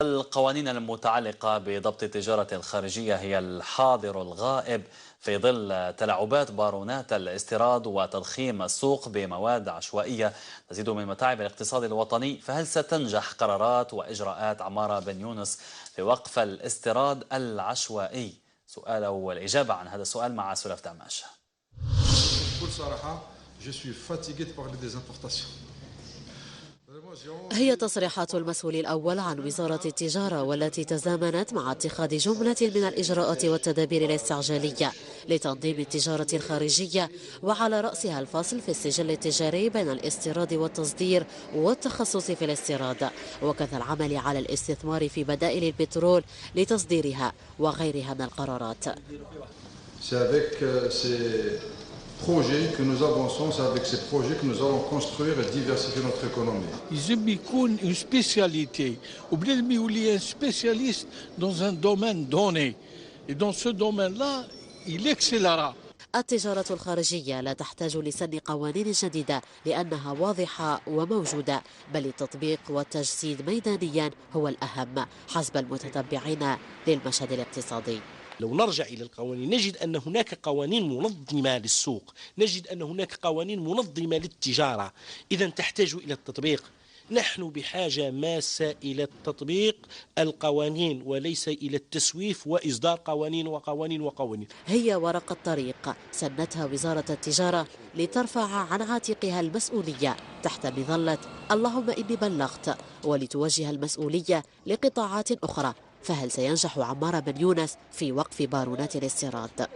القوانين المتعلقة بضبط التجارة الخارجية هي الحاضر الغائب في ظل تلاعبات بارونات الاستيراد وتضخيم السوق بمواد عشوائية تزيد من متاعب الاقتصاد الوطني. فهل ستنجح قرارات وإجراءات عمارة بن يونس في وقف الاستيراد العشوائي؟ سؤال والإجابة عن هذا السؤال مع سلف دعماش. بكل صراحة je suis fatigué de parler des importations. هي تصريحات المسؤول الأول عن وزارة التجارة والتي تزامنت مع اتخاذ جملة من الإجراءات والتدابير الاستعجالية لتنظيم التجارة الخارجية، وعلى رأسها الفصل في السجل التجاري بين الاستيراد والتصدير والتخصص في الاستيراد، وكذا العمل على الاستثمار في بدائل البترول لتصديرها وغيرها من القرارات. projets que nous avançons, c'est avec ces projets que nous allons construire et diversifier notre économie. يجب يكون une spécialité وبلازم يولي un spécialiste dans un domaine donné et dans ce domaine-là il excellera. التجارة الخارجية لا تحتاج لسن قوانين جديدة لأنها واضحة وموجودة، بل التطبيق والتجسيد ميدانيا هو الأهم حسب المتتبعين للمشهد الاقتصادي. لو نرجع إلى القوانين نجد أن هناك قوانين منظمة للسوق، نجد أن هناك قوانين منظمة للتجارة، إذا تحتاج إلى التطبيق. نحن بحاجة ماسة إلى تطبيق القوانين وليس إلى التسويف وإصدار قوانين وقوانين وقوانين. هي ورقة طريق سنتها وزارة التجارة لترفع عن عاتقها المسؤولية تحت مظلة اللهم إني بلغت، ولتوجه المسؤولية لقطاعات أخرى. فهل سينجح عمار بن يونس في وقف بارونات الاستيراد؟